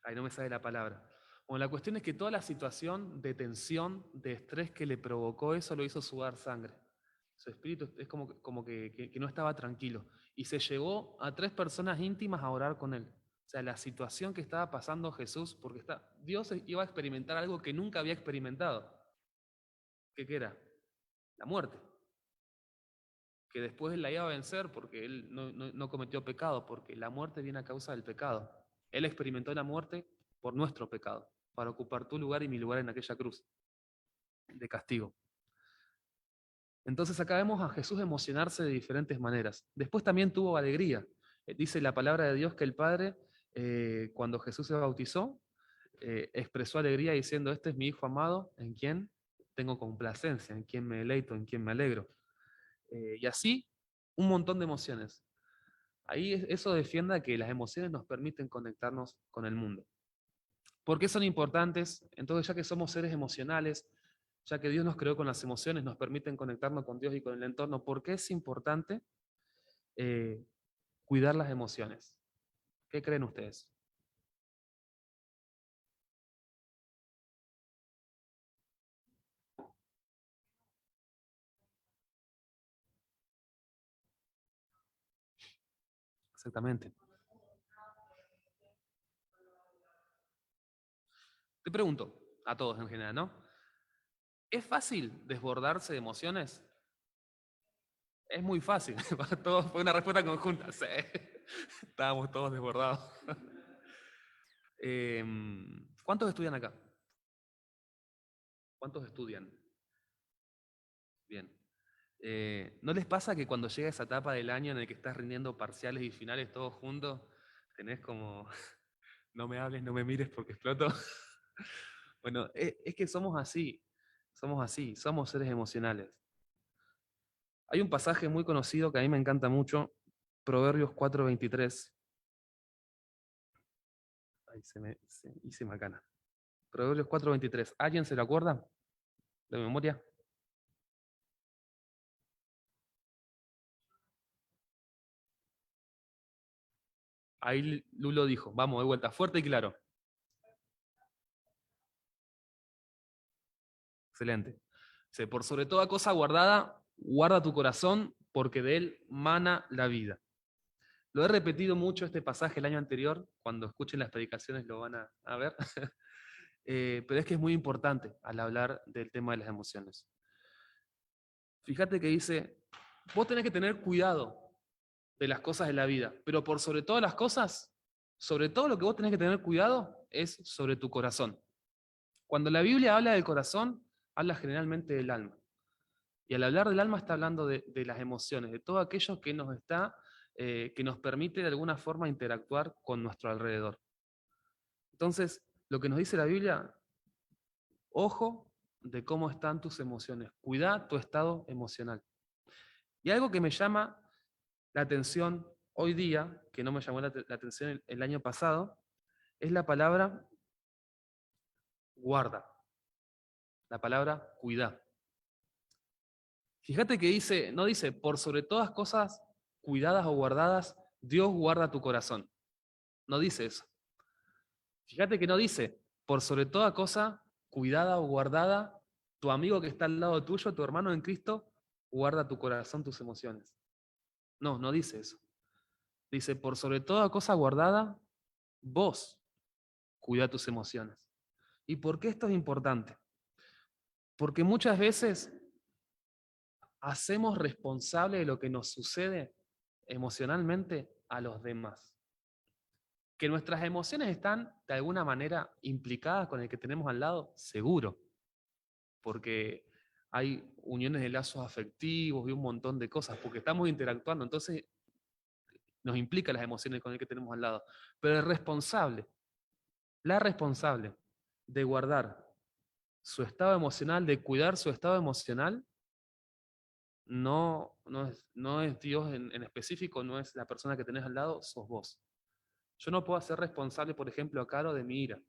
ahí no me sale la palabra. Bueno, la cuestión es que toda la situación de tensión, de estrés que le provocó eso, lo hizo sudar sangre. Su espíritu es como que no estaba tranquilo. Y se llevó a 3 personas íntimas a orar con él. O sea, la situación que estaba pasando Jesús, porque Dios iba a experimentar algo que nunca había experimentado. ¿Qué era? La muerte. Que después él la iba a vencer porque él no cometió pecado, porque la muerte viene a causa del pecado. Él experimentó la muerte por nuestro pecado, para ocupar tu lugar y mi lugar en aquella cruz de castigo. Entonces acá vemos a Jesús emocionarse de diferentes maneras. Después también tuvo alegría. Dice la palabra de Dios que el Padre, cuando Jesús se bautizó, expresó alegría diciendo, este es mi Hijo amado, en quien tengo complacencia, en quien me deleito, en quien me alegro. Y así, un montón de emociones. Ahí eso defienda que las emociones nos permiten conectarnos con el mundo. ¿Por qué son importantes? Entonces, ya que somos seres emocionales, ya que Dios nos creó con las emociones, nos permiten conectarnos con Dios y con el entorno, ¿por qué es importante eh, cuidar las emociones? ¿Qué creen ustedes? Exactamente. Te pregunto, a todos en general, ¿no? ¿Es fácil desbordarse de emociones? Es muy fácil. Para todos fue una respuesta conjunta. Sí. Estábamos todos desbordados. ¿Cuántos estudian acá? ¿Cuántos estudian? Bien. ¿No les pasa que cuando llega esa etapa del año en el que estás rindiendo parciales y finales todos juntos, tenés como, no me hables, no me mires porque exploto? Bueno, es que somos así, somos seres emocionales. Hay un pasaje muy conocido que a mí me encanta mucho, Proverbios 4:23. Ahí hice macana. Proverbios 4:23. ¿Alguien se lo acuerda de memoria? Ahí Lulo dijo, vamos, de vuelta, fuerte y claro. Excelente. Dice, por sobre toda cosa guardada, guarda tu corazón, porque de él mana la vida. Lo he repetido mucho este pasaje el año anterior, cuando escuchen las predicaciones lo van a ver, pero es que es muy importante al hablar del tema de las emociones. Fíjate que dice, vos tenés que tener cuidado de las cosas de la vida, pero por sobre todas las cosas, sobre todo lo que vos tenés que tener cuidado es sobre tu corazón. Cuando la Biblia habla del corazón, habla generalmente del alma. Y al hablar del alma está hablando de las emociones, de todo aquello que que nos permite de alguna forma interactuar con nuestro alrededor. Entonces, lo que nos dice la Biblia, ojo de cómo están tus emociones, cuida tu estado emocional. Y algo que me llama la atención hoy día, que no me llamó la atención el año pasado, es la palabra guarda, la palabra cuida. Fíjate que dice, no dice, por sobre todas cosas cuidadas o guardadas, Dios guarda tu corazón. No dice eso. Fíjate que no dice, por sobre toda cosa cuidada o guardada, tu amigo que está al lado tuyo, tu hermano en Cristo, guarda tu corazón, tus emociones. No, no dice eso. Dice, por sobre toda cosa guardada, vos cuida tus emociones. ¿Y por qué esto es importante? Porque muchas veces hacemos responsable de lo que nos sucede emocionalmente a los demás. Que nuestras emociones están de alguna manera implicadas con el que tenemos al lado, seguro, porque hay uniones de lazos afectivos y un montón de cosas, porque estamos interactuando, entonces nos implica las emociones con el que tenemos al lado. Pero el responsable, la responsable de guardar su estado emocional, de cuidar su estado emocional, no es Dios en específico, no es la persona que tenés al lado, sos vos. Yo no puedo hacer responsable, por ejemplo, a Caro de mi ira,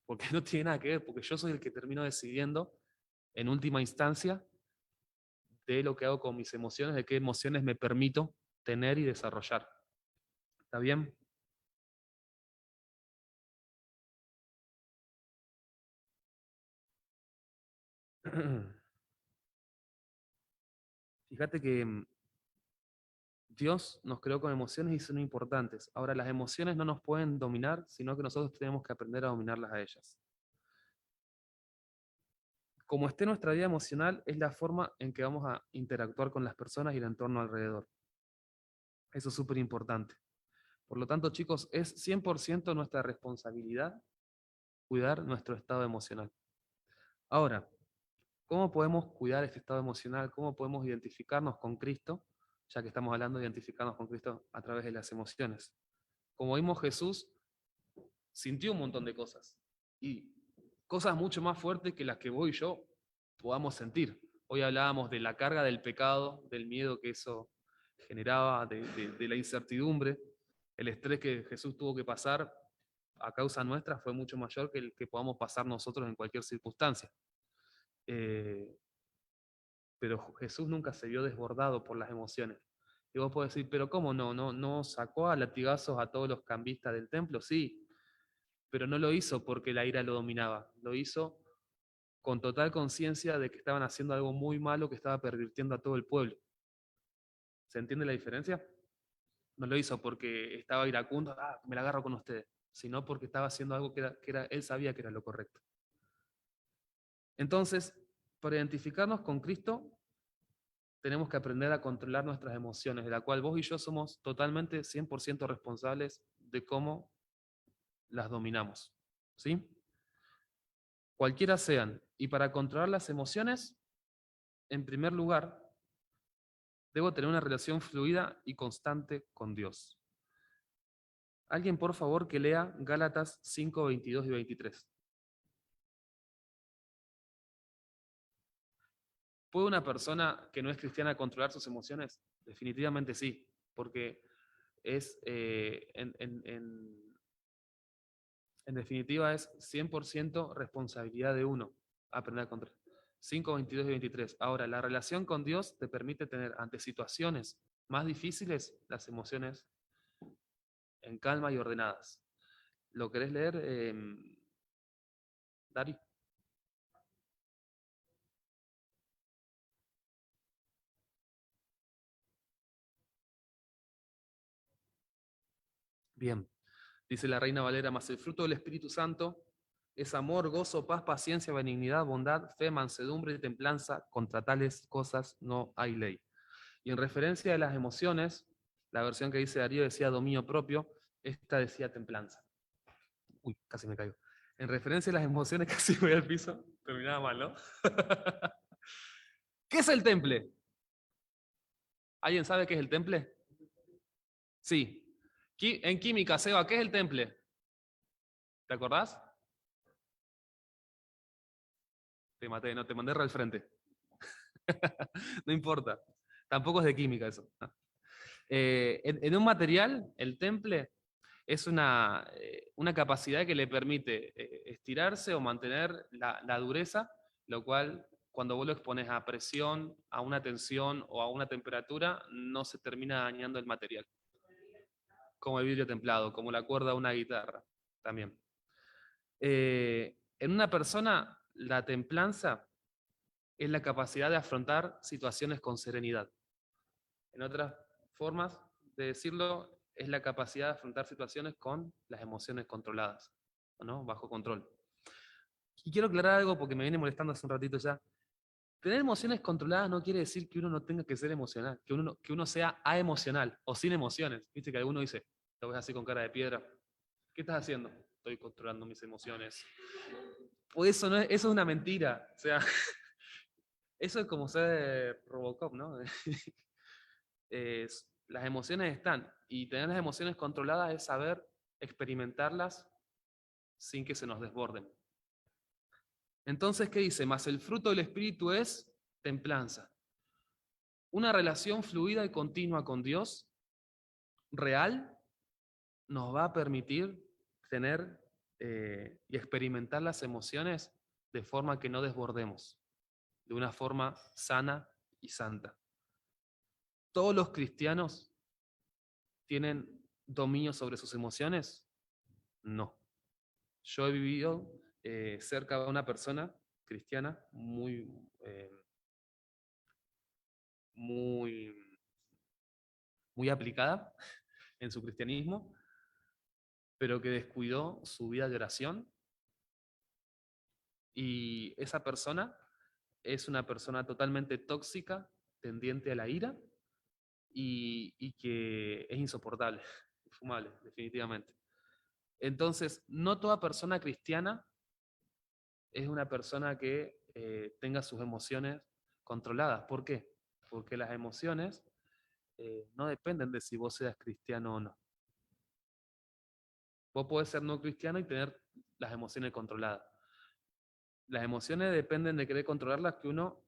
porque no tiene nada que ver, porque yo soy el que termino decidiendo, en última instancia, de lo que hago con mis emociones, de qué emociones me permito tener y desarrollar. ¿Está bien? Fíjate que Dios nos creó con emociones y son importantes. Ahora, las emociones no nos pueden dominar, sino que nosotros tenemos que aprender a dominarlas a ellas. Como esté nuestra vida emocional, es la forma en que vamos a interactuar con las personas y el entorno alrededor. Eso es súper importante. Por lo tanto, chicos, es 100% nuestra responsabilidad cuidar nuestro estado emocional. Ahora, ¿cómo podemos cuidar este estado emocional? ¿Cómo podemos identificarnos con Cristo? Ya que estamos hablando de identificarnos con Cristo a través de las emociones. Como vimos, Jesús sintió un montón de cosas. Y cosas mucho más fuertes que las que vos y yo podamos sentir. Hoy hablábamos de la carga del pecado, del miedo que eso generaba, de la incertidumbre. El estrés que Jesús tuvo que pasar a causa nuestra fue mucho mayor que el que podamos pasar nosotros en cualquier circunstancia. Eh, pero Jesús nunca se vio desbordado por las emociones. Y vos podés decir, pero ¿cómo no? ¿No sacó a latigazos a todos los cambistas del templo? Sí, pero no lo hizo porque la ira lo dominaba. Lo hizo con total conciencia de que estaban haciendo algo muy malo que estaba pervirtiendo a todo el pueblo. ¿Se entiende la diferencia? No lo hizo porque estaba iracundo, me la agarro con ustedes, sino porque estaba haciendo algo él sabía que era lo correcto. Entonces, para identificarnos con Cristo, tenemos que aprender a controlar nuestras emociones, de la cual vos y yo somos totalmente 100% responsables de cómo las dominamos. ¿Sí? Cualquiera sean. Y para controlar las emociones, en primer lugar, debo tener una relación fluida y constante con Dios. Alguien, por favor, que lea Gálatas 5, 22 y 23. ¿Puede una persona que no es cristiana controlar sus emociones? Definitivamente sí, porque es, en definitiva, es 100% responsabilidad de uno aprender a controlar. 5, 22 y 23. Ahora, la relación con Dios te permite tener ante situaciones más difíciles las emociones en calma y ordenadas. ¿Lo querés leer, Dari? Bien, dice la Reina Valera, más el fruto del Espíritu Santo es amor, gozo, paz, paciencia, benignidad, bondad, fe, mansedumbre y templanza. Contra tales cosas no hay ley. Y en referencia a las emociones, la versión que dice Darío decía dominio propio, esta decía templanza. Uy, casi me caigo. En referencia a las emociones, casi me voy al piso. Terminaba mal, ¿no? ¿Qué es el temple? ¿Alguien sabe qué es el temple? Sí. En química, Seba, ¿qué es el temple? ¿Te acordás? Te maté, no te mandé al frente. No importa. Tampoco es de química eso. ¿No? En un material, el temple es una capacidad que le permite estirarse o mantener la dureza, lo cual cuando vos lo expones a presión, a una tensión o a una temperatura, no se termina dañando el material. Como el vidrio templado, como la cuerda de una guitarra también. En una persona, la templanza es la capacidad de afrontar situaciones con serenidad. En otras formas de decirlo, es la capacidad de afrontar situaciones con las emociones controladas, ¿no? Bajo control. Y quiero aclarar algo porque me viene molestando hace un ratito ya. Tener emociones controladas no quiere decir que uno no tenga que ser emocional, que uno sea aemocional o sin emociones. Viste que alguno dice, lo ves así con cara de piedra. ¿Qué estás haciendo? Estoy controlando mis emociones. Pues eso, no es, eso es una mentira. O sea, eso es como ser Robocop, ¿no? Las emociones están, y tener las emociones controladas es saber experimentarlas sin que se nos desborden. Entonces, ¿qué dice? Más el fruto del Espíritu es templanza. Una relación fluida y continua con Dios, real, nos va a permitir tener y experimentar las emociones de forma que no desbordemos, de una forma sana y santa. ¿Todos los cristianos tienen dominio sobre sus emociones? No. Yo he vivido cerca de una persona cristiana muy, muy aplicada en su cristianismo, pero que descuidó su vida de oración. Y esa persona es una persona totalmente tóxica, tendiente a la ira y que es insoportable, infumable, definitivamente. Entonces, no toda persona cristiana es una persona que tenga sus emociones controladas. ¿Por qué? Porque las emociones no dependen de si vos seas cristiano o no. Vos podés ser no cristiano y tener las emociones controladas. Las emociones dependen de querer controlarlas, que uno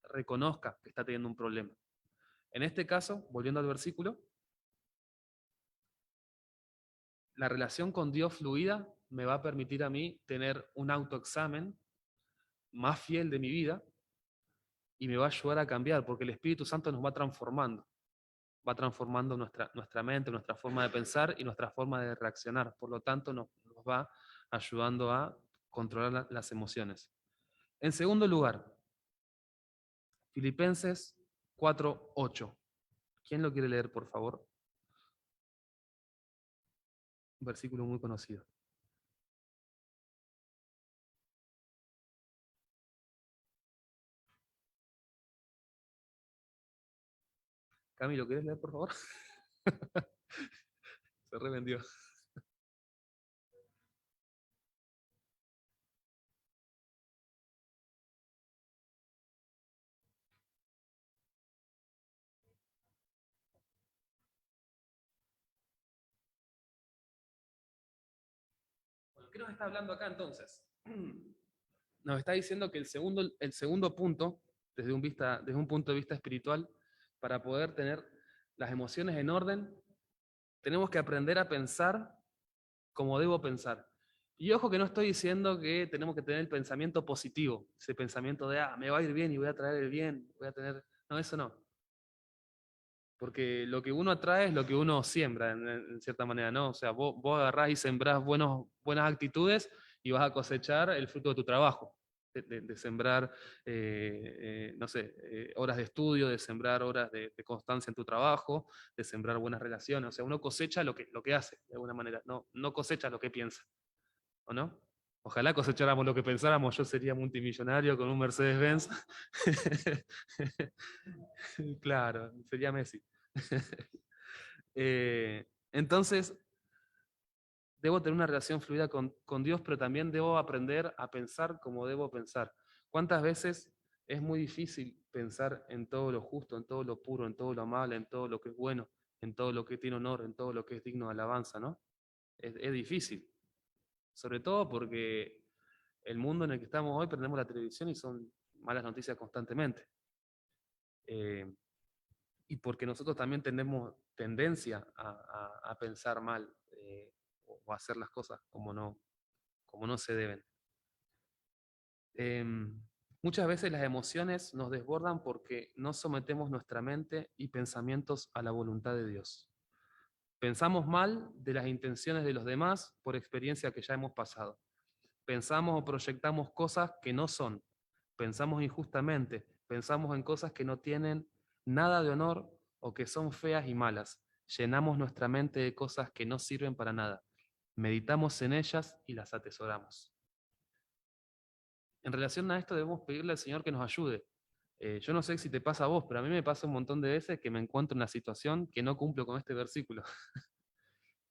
reconozca que está teniendo un problema. En este caso, volviendo al versículo, la relación con Dios fluida me va a permitir a mí tener un autoexamen más fiel de mi vida y me va a ayudar a cambiar, porque el Espíritu Santo nos va transformando nuestra mente, nuestra forma de pensar y nuestra forma de reaccionar. Por lo tanto, nos va ayudando a controlar las emociones. En segundo lugar, Filipenses 4:8. ¿Quién lo quiere leer, por favor? Un versículo muy conocido. Camilo, ¿quieres leer, por favor? Se revendió. Bueno, ¿qué nos está hablando acá entonces? Nos está diciendo que el segundo punto, desde un punto de vista espiritual, para poder tener las emociones en orden, tenemos que aprender a pensar como debo pensar. Y ojo que no estoy diciendo que tenemos que tener el pensamiento positivo, ese pensamiento de, me va a ir bien y voy a traer el bien, voy a tener... No, eso no. Porque lo que uno atrae es lo que uno siembra, en cierta manera, ¿no? O sea, vos agarrás y sembrás buenas actitudes y vas a cosechar el fruto de tu trabajo. de sembrar, no sé, horas de estudio, de sembrar horas de constancia en tu trabajo, de sembrar buenas relaciones. O sea, uno cosecha lo que hace, de alguna manera, no cosecha lo que piensa, ¿o no? Ojalá cosecháramos lo que pensáramos, yo sería multimillonario con un Mercedes-Benz. Claro, sería Messi. Entonces, debo tener una relación fluida con Dios, pero también debo aprender a pensar como debo pensar. ¿Cuántas veces es muy difícil pensar en todo lo justo, en todo lo puro, en todo lo amable, en todo lo que es bueno, en todo lo que tiene honor, en todo lo que es digno de alabanza, ¿no? Es difícil, sobre todo porque el mundo en el que estamos hoy prendemos la televisión y son malas noticias constantemente. Eh, y porque nosotros también tenemos tendencia a pensar mal o a hacer las cosas como no se deben. Muchas veces las emociones nos desbordan porque no sometemos nuestra mente y pensamientos a la voluntad de Dios. Pensamos mal de las intenciones de los demás por experiencia que ya hemos pasado. Pensamos o proyectamos cosas que no son. Pensamos injustamente. Pensamos en cosas que no tienen nada de honor o que son feas y malas. Llenamos nuestra mente de cosas que no sirven para nada. Meditamos en ellas y las atesoramos. En relación a esto debemos pedirle al Señor que nos ayude. Yo no sé si te pasa a vos, pero a mí me pasa un montón de veces que me encuentro en una situación que no cumplo con este versículo,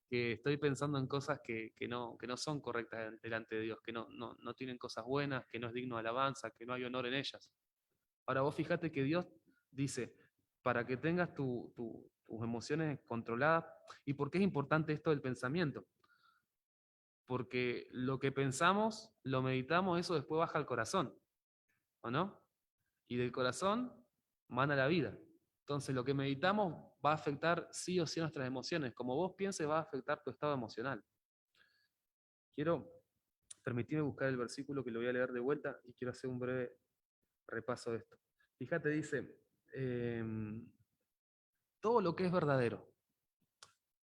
que estoy pensando en cosas que no son correctas delante de Dios, que no tienen cosas buenas, que no es digno de alabanza, que no hay honor en ellas. Ahora vos fíjate que Dios dice, para que tengas tus emociones controladas, ¿y por qué es importante esto del pensamiento? Porque lo que pensamos, lo meditamos, eso después baja al corazón, ¿o no? Y del corazón mana la vida. Entonces lo que meditamos va a afectar sí o sí nuestras emociones. Como vos pienses, va a afectar tu estado emocional. Quiero permitirme buscar el versículo que lo voy a leer de vuelta y quiero hacer un breve repaso de esto. Fíjate, dice, todo lo que es verdadero.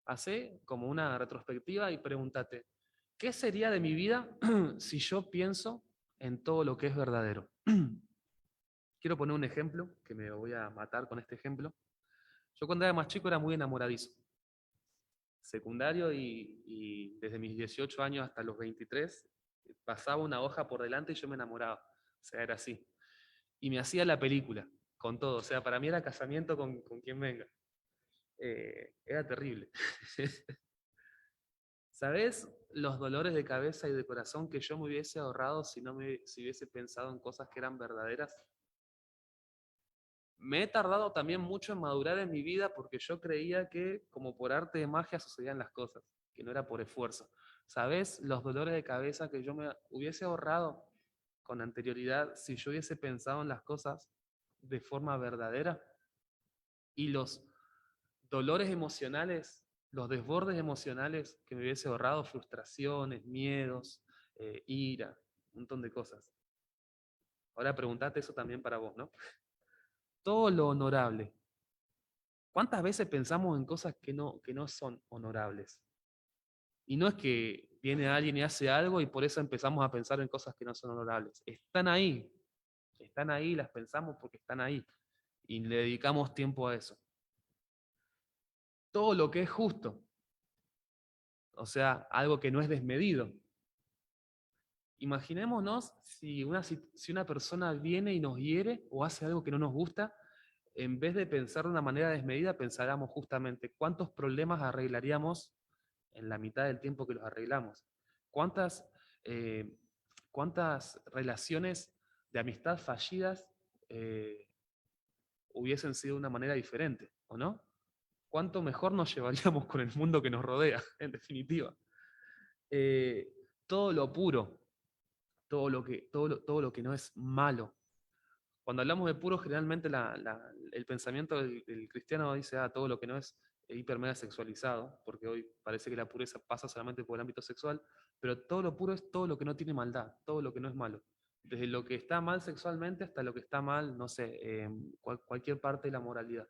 Hacé como una retrospectiva y pregúntate, ¿qué sería de mi vida si yo pienso en todo lo que es verdadero? Quiero poner un ejemplo, que me voy a matar con este ejemplo. Yo cuando era más chico era muy enamoradizo. Secundario y desde mis 18 años hasta los 23, pasaba una hoja por delante y yo me enamoraba. O sea, era así. Y me hacía la película, con todo. O sea, para mí era casamiento con quien venga. Era terrible. ¿Sabes los dolores de cabeza y de corazón que yo me hubiese ahorrado si hubiese pensado en cosas que eran verdaderas? Me he tardado también mucho en madurar en mi vida porque yo creía que como por arte de magia sucedían las cosas, que no era por esfuerzo. ¿Sabes los dolores de cabeza que yo me hubiese ahorrado con anterioridad si yo hubiese pensado en las cosas de forma verdadera? Y los dolores emocionales, los desbordes emocionales que me hubiese ahorrado, frustraciones, miedos, ira, un montón de cosas. Ahora preguntate eso también para vos, ¿no? Todo lo honorable. ¿Cuántas veces pensamos en cosas que no son honorables? Y no es que viene alguien y hace algo y por eso empezamos a pensar en cosas que no son honorables. Están ahí, las pensamos porque están ahí. Y le dedicamos tiempo a eso. Todo lo que es justo, o sea, algo que no es desmedido. Imaginémonos si una persona viene y nos hiere o hace algo que no nos gusta, en vez de pensar de una manera desmedida, pensáramos justamente cuántos problemas arreglaríamos en la mitad del tiempo que los arreglamos. ¿Cuántas, eh, cuántas relaciones de amistad fallidas eh, hubiesen sido de una manera diferente, ¿o no? ¿Cuánto mejor nos llevaríamos con el mundo que nos rodea, en definitiva? Eh, todo lo puro, todo lo que no es malo. Cuando hablamos de puro, generalmente el pensamiento del cristiano dice, todo lo que no es hiper mega sexualizado, porque hoy parece que la pureza pasa solamente por el ámbito sexual, pero todo lo puro es todo lo que no tiene maldad, todo lo que no es malo. Desde lo que está mal sexualmente hasta lo que está mal, no sé, cualquier parte de la moralidad.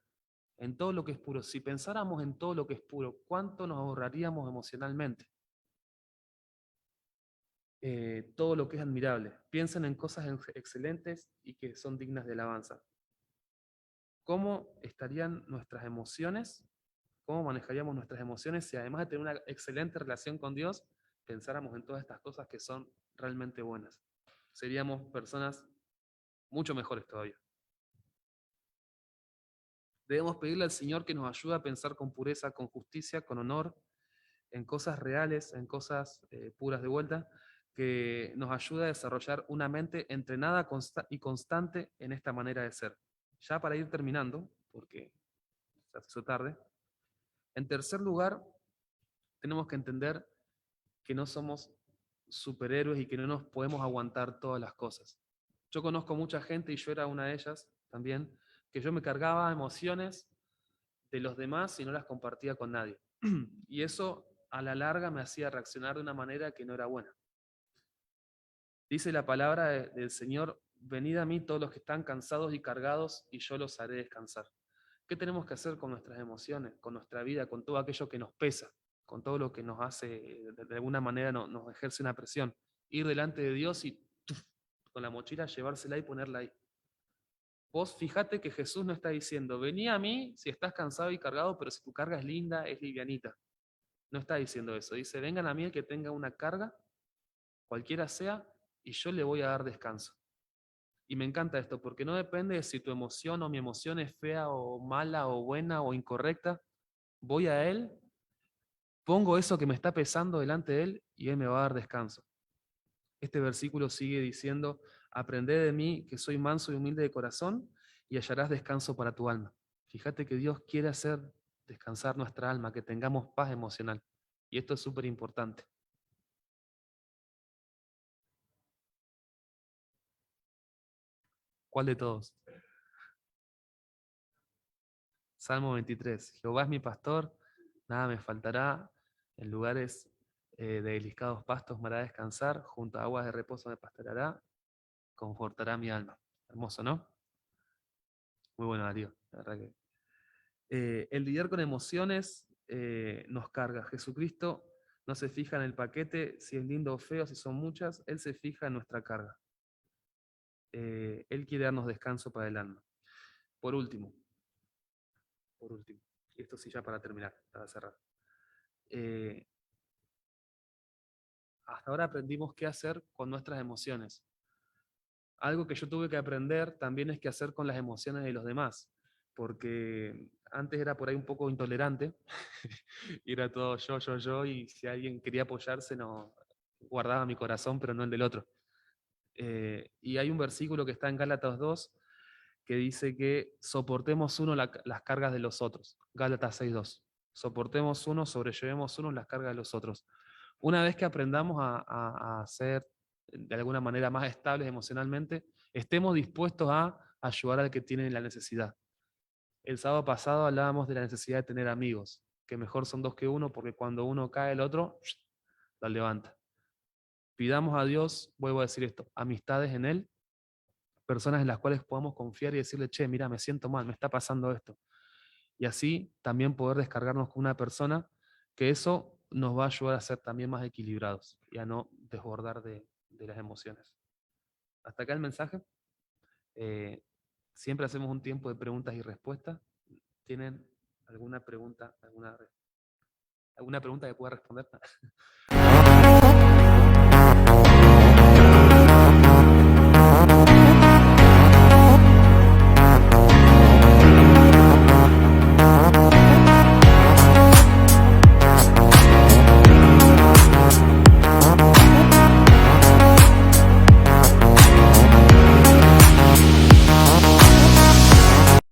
En todo lo que es puro. Si pensáramos en todo lo que es puro, ¿cuánto nos ahorraríamos emocionalmente? todo lo que es admirable. Piensen en cosas excelentes y que son dignas de alabanza. ¿Cómo estarían nuestras emociones? ¿Cómo manejaríamos nuestras emociones si además de tener una excelente relación con Dios, pensáramos en todas estas cosas que son realmente buenas? Seríamos personas mucho mejores todavía. Debemos pedirle al Señor que nos ayude a pensar con pureza, con justicia, con honor, en cosas reales, en cosas puras de vuelta, que nos ayude a desarrollar una mente entrenada y constante en esta manera de ser. Ya para ir terminando, porque se hace tarde, en tercer lugar, tenemos que entender que no somos superhéroes y que no nos podemos aguantar todas las cosas. Yo conozco mucha gente, y yo era una de ellas también, que yo me cargaba emociones de los demás y no las compartía con nadie. Y eso a la larga me hacía reaccionar de una manera que no era buena. Dice la palabra del Señor: venid a mí todos los que están cansados y cargados, y yo los haré descansar. ¿Qué tenemos que hacer con nuestras emociones, con nuestra vida, con todo aquello que nos pesa, con todo lo que nos hace, de alguna manera nos ejerce una presión? Ir delante de Dios y ¡tuf!, con la mochila llevársela y ponerla ahí. Vos fíjate que Jesús no está diciendo, vení a mí si estás cansado y cargado, pero si tu carga es linda, es livianita. No está diciendo eso. Dice, vengan a mí el que tenga una carga, cualquiera sea, y yo le voy a dar descanso. Y me encanta esto, porque no depende de si tu emoción o mi emoción es fea o mala o buena o incorrecta. Voy a Él, pongo eso que me está pesando delante de Él y Él me va a dar descanso. Este versículo sigue diciendo, aprended de mí que soy manso y humilde de corazón y hallarás descanso para tu alma. Fíjate que Dios quiere hacer descansar nuestra alma, que tengamos paz emocional. Y esto es súper importante. ¿Cuál de todos? Salmo 23. Jehová es mi pastor, nada me faltará. En lugares de deliscados pastos me hará descansar, junto a aguas de reposo me pastoreará, confortará mi alma. Hermoso, ¿no? Muy bueno, Darío. La verdad que el lidiar con emociones nos carga. Jesucristo no se fija en el paquete, si es lindo o feo, si son muchas, Él se fija en nuestra carga. Él quiere darnos descanso para el alma. Por último, y esto sí ya para terminar, para cerrar. Hasta ahora aprendimos qué hacer con nuestras emociones. Algo que yo tuve que aprender también es qué hacer con las emociones de los demás, porque antes era por ahí un poco intolerante, y era todo yo, y si alguien quería apoyarse, no guardaba mi corazón, pero no el del otro. Y hay un versículo que está en Gálatas 2 que dice que soportemos uno las cargas de los otros. Gálatas 6:2. Soportemos uno, sobrellevemos uno las cargas de los otros. Una vez que aprendamos a ser de alguna manera más estables emocionalmente, estemos dispuestos a ayudar al que tiene la necesidad. El sábado pasado hablábamos de la necesidad de tener amigos, que mejor son dos que uno, porque cuando uno cae el otro lo levanta. Pidamos a Dios, vuelvo a decir esto, amistades en Él, personas en las cuales podamos confiar y decirle, che, mira, me siento mal, me está pasando esto. Y así también poder descargarnos con una persona, que eso nos va a ayudar a ser también más equilibrados y a no desbordar de las emociones. Hasta acá el mensaje. Eh, Siempre hacemos un tiempo de preguntas y respuestas. ¿Tienen alguna pregunta, alguna pregunta que pueda responder?